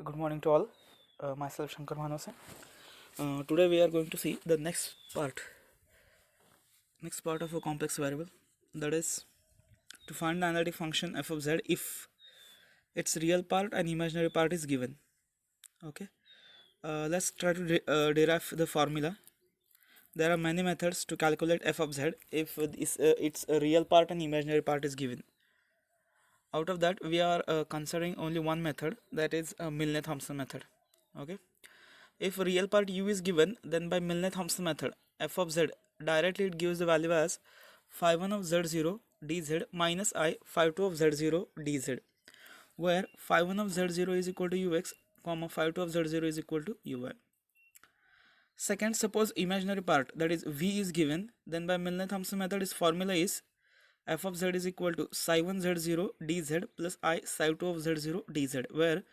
Good morning to all. Myself Shankar Manose. Today we are going to see the next part of a complex variable, that is to find the analytic function f of z if its real part and imaginary part is given. Okay. Let's try to derive the formula. There are many methods to calculate f of z if its a real part and imaginary part is given. Out of that, we are considering only one method, that is Milne-Thomson method. Okay. If real part u is given, then by Milne-Thomson method, f of z directly it gives the value as phi1 of z0 dz minus I phi2 of z0 dz, where phi1 of z0 is equal to ux, comma phi2 of z0 is equal to uy. Second, suppose imaginary part, that is v, is given, then by Milne-Thomson method its formula is f of z is equal to psi1 z0 dz plus I psi2 of z0 dz, where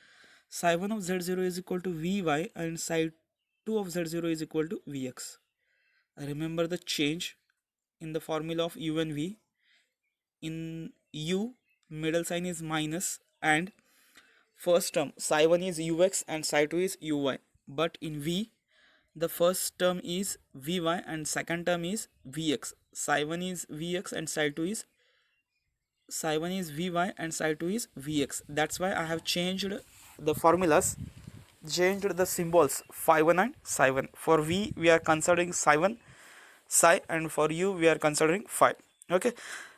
psi1 of z0 is equal to vy and psi2 of z0 is equal to vx. Remember the change in the formula of u and v. In u, middle sign is minus and first term psi1 is ux and psi2 is uy, but in v the first term is vy and second term is vx. Psi1 is vx and psi2 is vy and psi2 is vx. That's why I have changed the formulas, changed the symbols phi1 and psi1. For v we are considering psi1 psi, and for u we are considering phi. Okay,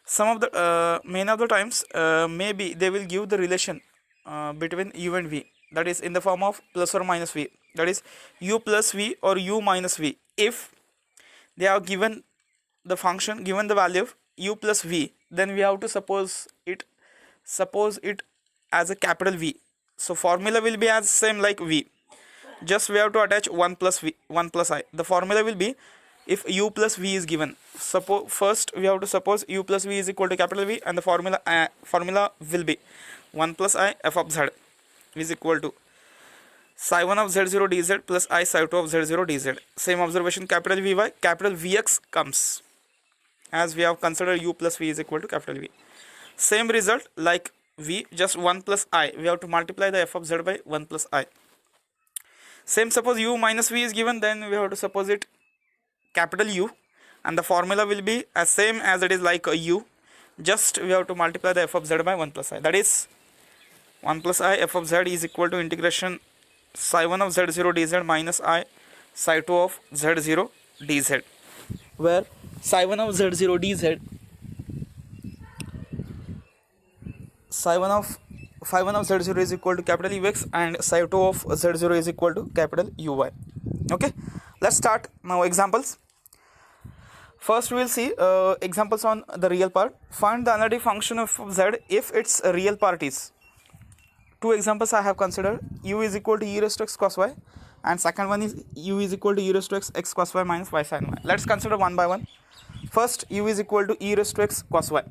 some of the many of the times maybe they will give the relation between u and v, that is in the form of plus or minus v, that is u plus v or u minus v. If they are given the function, given the value of u plus v, then we have to suppose it as a capital V. So formula will be as same like v, just we have to attach 1 plus v, 1 plus I. The formula will be, if u plus v is given, first we have to suppose u plus v is equal to capital V, and the formula will be 1 plus I f of z is equal to psi1 of z0 dz plus I psi2 of z0 dz. Same observation, capital Vy, capital Vx comes, as we have considered u plus v is equal to capital V. Same result like v, just 1 plus I, we have to multiply the f of z by 1 plus I. Same, suppose u minus v is given, then we have to suppose it capital U, and the formula will be as same as it is like a u, just we have to multiply the f of z by 1 plus I, that is 1 plus I f of z is equal to integration psi1 of z0 dz minus I psi2 of z0 dz, where psi1 of z0 dz, phi1 of z0 is equal to capital Ux and psi2 of z0 is equal to capital Uy. Okay, let's start now examples. First we will see examples on the real part. Find the analytic function of z if its real part is. Two examples I have considered, u is equal to e raised to x cos y, and second one is u is equal to e raised to x cos y minus y sin y. Let's consider one by one. First, u is equal to e raised to x cos y.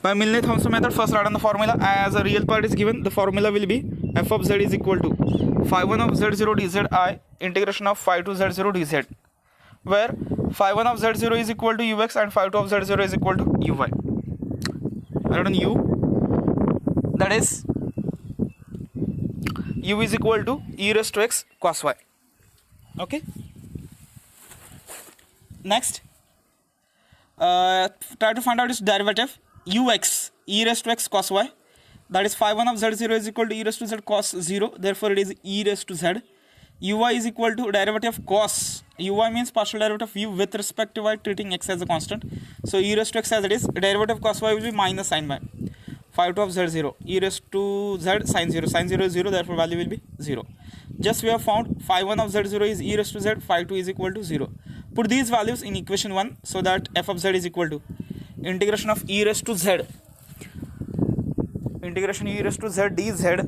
By Milne-Thomson method, first write on the formula. As a real part is given, the formula will be f of z is equal to phi1 of z0 dz I integration of phi2 z0 dz, where phi1 of z0 is equal to ux and phi2 of z0 is equal to uy. Write on u, that is u is equal to e raised to x cos y. Okay. Next, try to find out its derivative. Ux e raised to x cos y, that is phi1 of z0 is equal to e raised to z cos 0, therefore it is e raised to z. Uy is equal to derivative of cos, uy means partial derivative of u with respect to y, treating x as a constant, so e raised to x as it is, derivative of cos y will be minus sin y. Phi2 of z0 e raised to z sin 0, sin 0 is 0, therefore value will be 0. Just we have found phi1 of z0 is e raised to z, phi2 is equal to 0. Put these values in equation 1, so that f of z is equal to integration of e raised to z, integration e raised to z dz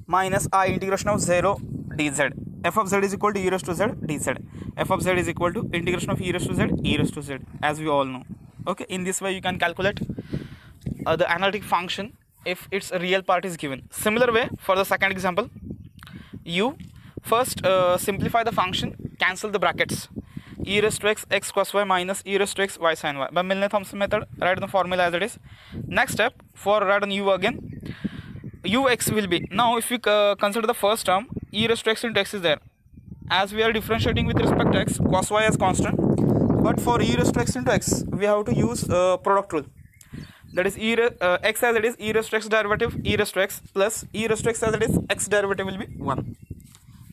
minus I integration of 0 dz. F of z is equal to e raised to z dz. F of z is equal to integration of e raised to z, as we all know. Okay, in this way you can calculate the analytic function if its real part is given. Similar way for the second example, u, first simplify the function, cancel the brackets. e raised to x cos y minus e raised to x y sin y. By Milne-Thomson method, write the formula as it is. Next step, for write on u again, ux will be, now if we consider the first term, e raised to x into x is there. As we are differentiating with respect to x, cos y as constant, but for e raised to x into x, we have to use product rule. That is x as it is, e raised to x derivative e raised to x plus e raised to x as it is, x derivative will be 1.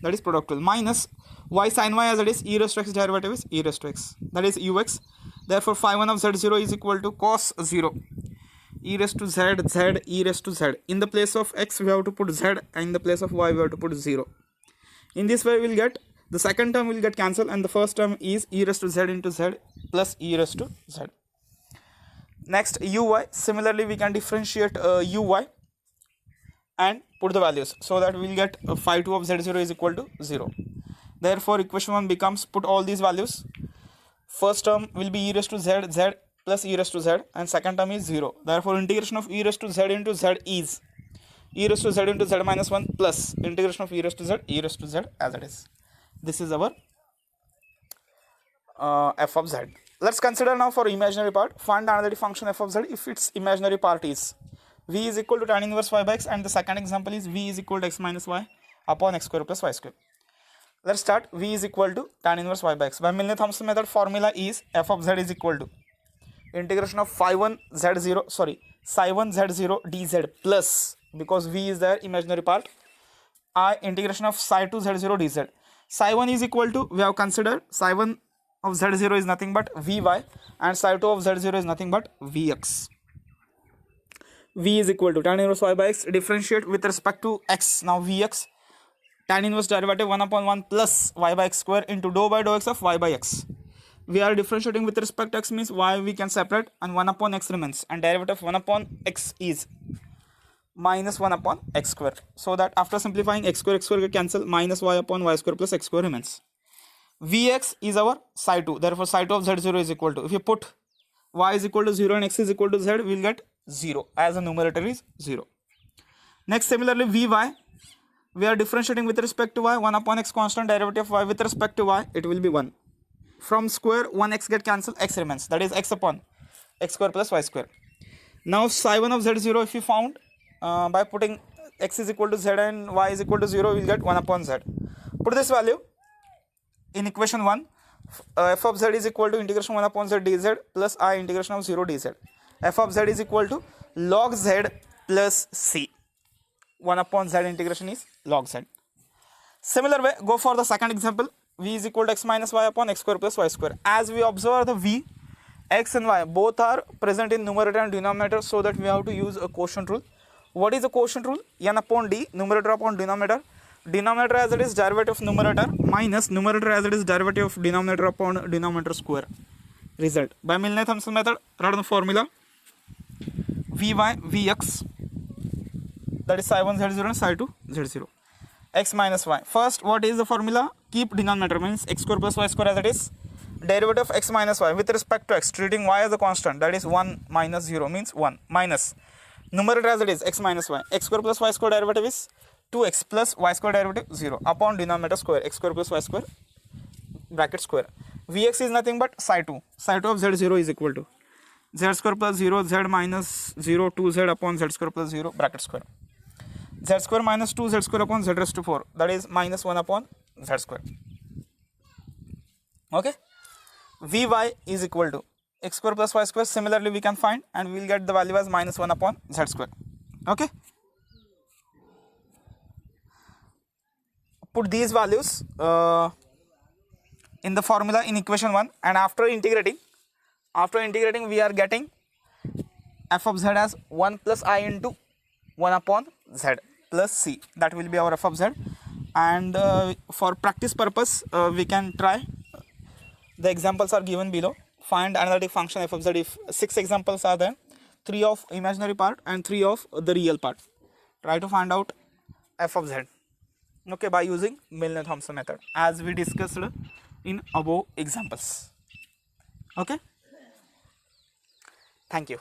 That is product rule, minus y sin y as it is, e raised to x derivative is e raised to x, that is ux. Therefore phi 1 of z0 is equal to cos 0 e raised to z e raised to z. In the place of x we have to put z, and in the place of y we have to put 0. In this way we will get, the second term will get cancelled, and the first term is e raised to z into z plus e raised to z. Next uy, similarly we can differentiate uy and put the values, so that we will get phi 2 of z0 is equal to 0. Therefore equation 1 becomes, put all these values. First term will be e raised to z plus e raised to z, and second term is 0. Therefore integration of e raised to z into z is e raised to z into z minus 1 plus integration of e raised to z e raised to z as it is. This is our f of z. Let's consider now for imaginary part. Find the analytic function f of z if its imaginary part is v is equal to tan inverse y by x, and the second example is v is equal to x minus y upon x square plus y square. Let's start. V is equal to tan inverse y by x. By Milne-Thomson method, formula is f of z is equal to integration of psi 1 z0 dz plus, because v is the imaginary part, I integration of psi 2 z0 dz. Psi 1 is equal to, we have considered psi 1 of z0 is nothing but vy, and psi 2 of z0 is nothing but vx. V is equal to tan inverse y by x, differentiate with respect to x. Now vx, tan inverse derivative 1 upon 1 plus y by x square into dou by dou x of y by x. We are differentiating with respect to x, means y we can separate, and 1 upon x remains, and derivative of 1 upon x is minus 1 upon x square, so that after simplifying x square get cancel, minus y upon y square plus x square remains. Vx is our psi 2, therefore psi 2 of z0 is equal to, if you put y is equal to 0 and x is equal to z, we will get 0, as the numerator is 0. Next, similarly vy, we are differentiating with respect to y, 1 upon x constant, derivative of y with respect to y, it will be 1. From square 1x get cancelled, x remains, that is x upon x square plus y square. Now psi 1 of z0 if you found, by putting x is equal to z and y is equal to 0, we will get 1 upon z. Put this value in equation 1, f of z is equal to integration 1 upon z dz plus I integration of 0 dz. F of z is equal to log z plus c. 1 upon z integration is log z. Similar way, go for the second example. V is equal to x minus y upon x square plus y square. As we observe the v, x and y both are present in numerator and denominator, so that we have to use a quotient rule. What is the quotient rule? N upon d, numerator upon denominator. Denominator as it is derivative of numerator minus numerator as it is derivative of denominator upon denominator square. Result. By Milne-Thomson method, write the formula vy vx, that is psi 1 z0 and psi 2 z0, x minus y. First, what is the formula? Keep denominator, means x square plus y square as it is, derivative of x minus y with respect to x, treating y as a constant, that is 1 minus 0 means 1, minus numerator as it is x minus y, x square plus y square derivative is 2x plus y square derivative 0 upon denominator square, x square plus y square bracket square. Vx is nothing but psi 2 of z0 is equal to z square plus 0 z minus 0 2z upon z square plus 0 bracket square, z square minus 2 z square upon z raised to 4, that is minus 1 upon z square. Okay, vy is equal to x square plus y square, similarly we can find, and we will get the value as minus 1 upon z square. Okay, put these values in the formula in equation 1, and after integrating we are getting f of z as 1 plus I into 1 upon z plus c, that will be our f of z. And for practice purpose we can try, the examples are given below. Find analytic function f of z if 6 examples are there, 3 of imaginary part and 3 of the real part. Try to find out f of z, okay, by using Milne-Thomson method as we discussed in above examples. Okay, thank you.